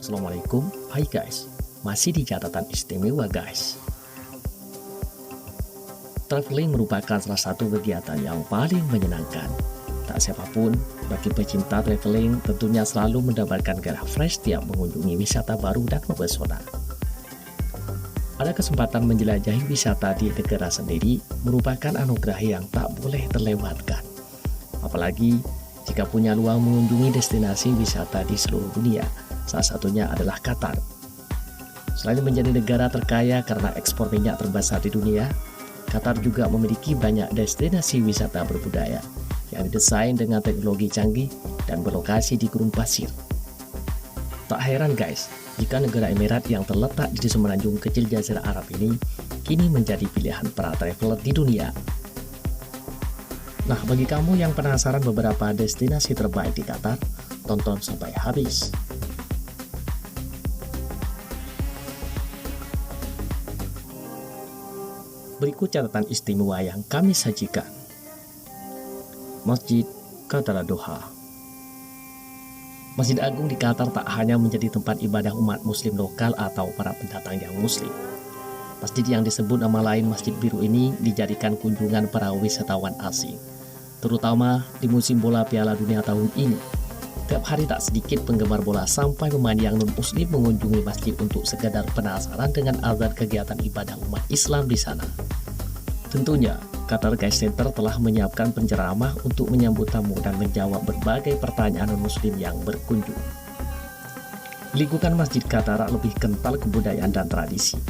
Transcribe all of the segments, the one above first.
Assalamualaikum, hai guys. Masih di catatan istimewa guys. Traveling merupakan salah satu kegiatan yang paling menyenangkan. Tak siapapun, bagi pecinta traveling tentunya selalu mendapatkan gairah fresh tiap mengunjungi wisata baru dan mempesona. Ada kesempatan menjelajahi wisata di negara sendiri merupakan anugerah yang tak boleh terlewatkan. Apalagi jika punya peluang mengunjungi destinasi wisata di seluruh dunia, salah satunya adalah Qatar. Selain menjadi negara terkaya karena ekspor minyak terbesar di dunia, Qatar juga memiliki banyak destinasi wisata berbudaya yang didesain dengan teknologi canggih dan berlokasi di gurun pasir. Tak heran guys, jika negara Emirat yang terletak di semenanjung kecil Jazirah Arab ini kini menjadi pilihan para traveler di dunia. Nah, bagi kamu yang penasaran beberapa destinasi terbaik di Qatar, tonton sampai habis. Berikut catatan istimewa yang kami sajikan. Masjid Qatar Doha. Masjid Agung di Qatar tak hanya menjadi tempat ibadah umat muslim lokal atau para pendatang yang muslim. Masjid yang disebut nama lain Masjid Biru ini dijadikan kunjungan para wisatawan asing, terutama di musim bola Piala Dunia tahun ini. Tiap hari tak sedikit penggemar bola sampai pemain yang non-muslim mengunjungi masjid untuk sekedar penasaran dengan azan kegiatan ibadah umat Islam di sana. Tentunya, Qatar Guide Center telah menyiapkan penceramah untuk menyambut tamu dan menjawab berbagai pertanyaan non-muslim yang berkunjung. Lingkungan Masjid Qatar lebih kental kebudayaan dan tradisi.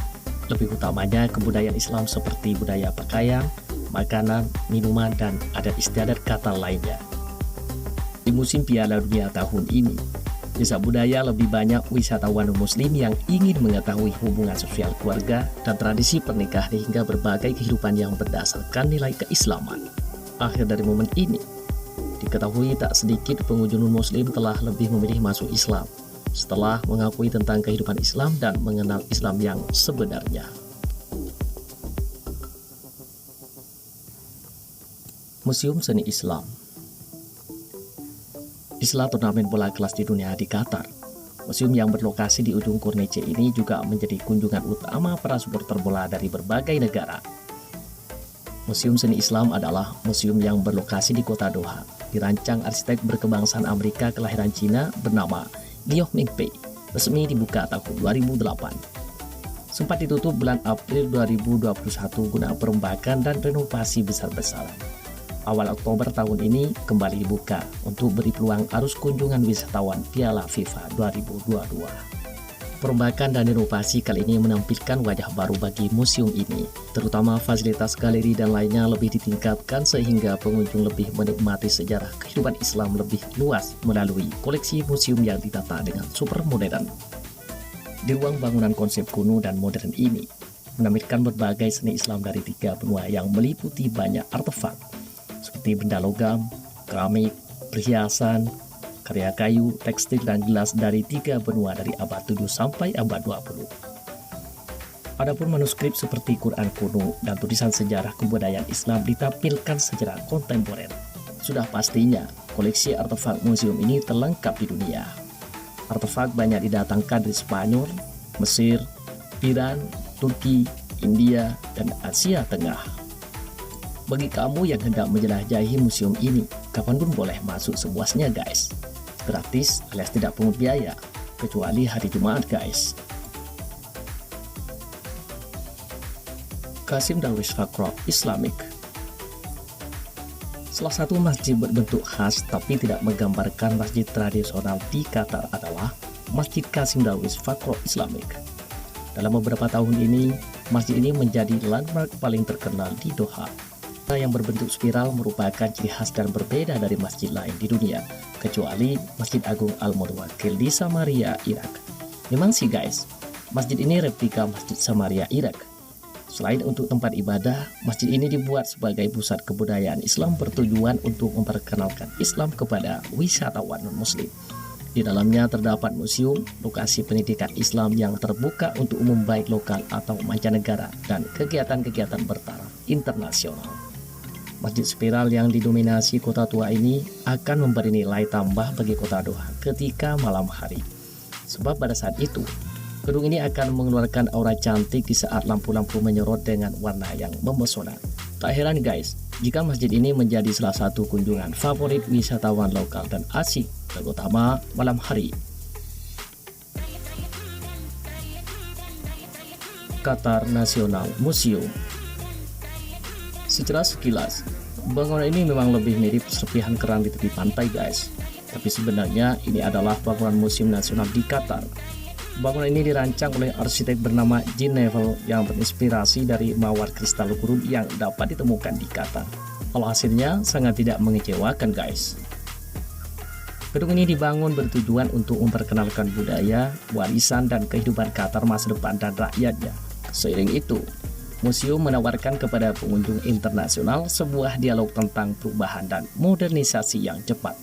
Lebih utamanya kebudayaan Islam seperti budaya pakaian, makanan, minuman, dan adat istiadat Qatar lainnya. Di musim Piala Dunia tahun ini, desa budaya lebih banyak wisatawan muslim yang ingin mengetahui hubungan sosial keluarga dan tradisi pernikahan hingga berbagai kehidupan yang berdasarkan nilai keislaman. Akhir dari momen ini, diketahui tak sedikit pengunjung muslim telah lebih memilih masuk Islam setelah mengakui tentang kehidupan Islam dan mengenal Islam yang sebenarnya. Museum Seni Islam. Di sela turnamen bola kelas di dunia di Qatar, museum yang berlokasi di ujung Corniche ini juga menjadi kunjungan utama para supporter bola dari berbagai negara. Museum Seni Islam adalah museum yang berlokasi di kota Doha, dirancang arsitek berkebangsaan Amerika kelahiran Cina bernama Liu Mingpei, resmi dibuka tahun 2008. Sempat ditutup bulan April 2021 guna perombakan dan renovasi besar-besaran. Awal Oktober tahun ini kembali dibuka untuk beri peluang arus kunjungan wisatawan Piala FIFA 2022. Perombakan dan renovasi kali ini menampilkan wajah baru bagi museum ini, terutama fasilitas galeri dan lainnya lebih ditingkatkan sehingga pengunjung lebih menikmati sejarah kehidupan Islam lebih luas melalui koleksi museum yang ditata dengan super modern. Di ruang bangunan konsep kuno dan modern ini, menampilkan berbagai seni Islam dari 3 benua yang meliputi banyak artefak, seperti benda logam, keramik, perhiasan, karya kayu, tekstil, dan gelas dari 3 benua dari abad 7 sampai abad 20. Adapun manuskrip seperti Quran kuno dan tulisan sejarah kebudayaan Islam ditampilkan secara kontemporer. Sudah pastinya, koleksi artefak museum ini terlengkap di dunia. Artefak banyak didatangkan dari Spanyol, Mesir, Iran, Turki, India, dan Asia Tengah. Bagi kamu yang hendak menjelajahi museum ini, kapanpun boleh masuk sepuasnya guys. Gratis alias tidak pungut biaya, kecuali hari Jumat guys. Qasim Darwish Fakhro Islamic. Salah satu masjid berbentuk khas tapi tidak menggambarkan masjid tradisional di Qatar adalah Masjid Qasim Darwish Fakhro Islamic. Dalam beberapa tahun ini, masjid ini menjadi landmark paling terkenal di Doha. Yang berbentuk spiral merupakan ciri khas dan berbeda dari masjid lain di dunia, kecuali Masjid Agung Al-Mutawakkil di Samaria, Irak. Memang sih guys, masjid ini replika Masjid Samaria, Irak. Selain untuk tempat ibadah, masjid ini dibuat sebagai pusat kebudayaan Islam bertujuan untuk memperkenalkan Islam kepada wisatawan non-muslim. Di dalamnya terdapat museum, lokasi pendidikan Islam yang terbuka untuk umum baik lokal atau mancanegara, dan kegiatan-kegiatan bertaraf internasional. Masjid spiral yang didominasi kota tua ini akan memberi nilai tambah bagi kota Doha ketika malam hari. Sebab pada saat itu, gedung ini akan mengeluarkan aura cantik di saat lampu-lampu menyorot dengan warna yang memesona. Tak heran guys, jika masjid ini menjadi salah satu kunjungan favorit wisatawan lokal dan asing, terutama malam hari. Qatar National Museum. Secara sekilas, bangunan ini memang lebih mirip serpihan kerang di tepi pantai guys. Tapi sebenarnya ini adalah bangunan museum nasional di Qatar. Bangunan ini dirancang oleh arsitek bernama Jean Nouvel yang berinspirasi dari mawar kristal gurun yang dapat ditemukan di Qatar. Hasilnya sangat tidak mengecewakan guys. Gedung ini dibangun bertujuan untuk memperkenalkan budaya, warisan, dan kehidupan Qatar masa depan dan rakyatnya. Seiring itu, museum menawarkan kepada pengunjung internasional sebuah dialog tentang perubahan dan modernisasi yang cepat.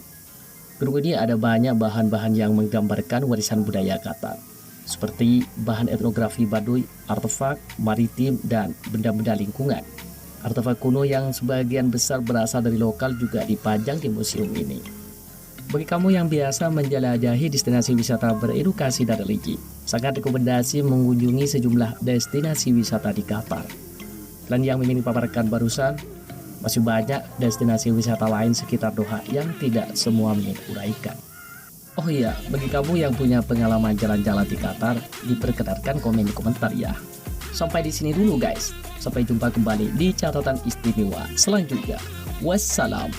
Gedung ini ada banyak bahan-bahan yang menggambarkan warisan budaya Qatar, seperti bahan etnografi Baduy, artefak, maritim, dan benda-benda lingkungan. Artefak kuno yang sebagian besar berasal dari lokal juga dipajang di museum ini. Bagi kamu yang biasa menjelajahi destinasi wisata beredukasi dan religi, sangat rekomendasi mengunjungi sejumlah destinasi wisata di Qatar. Selain yang ingin dipaparkan barusan, masih banyak destinasi wisata lain sekitar Doha yang tidak semua ingin uraikan. Oh iya, bagi kamu yang punya pengalaman jalan-jalan di Qatar, diperkenankan komen di komentar ya. Sampai di sini dulu guys. Sampai jumpa kembali di catatan istimewa selanjutnya. Wassalam.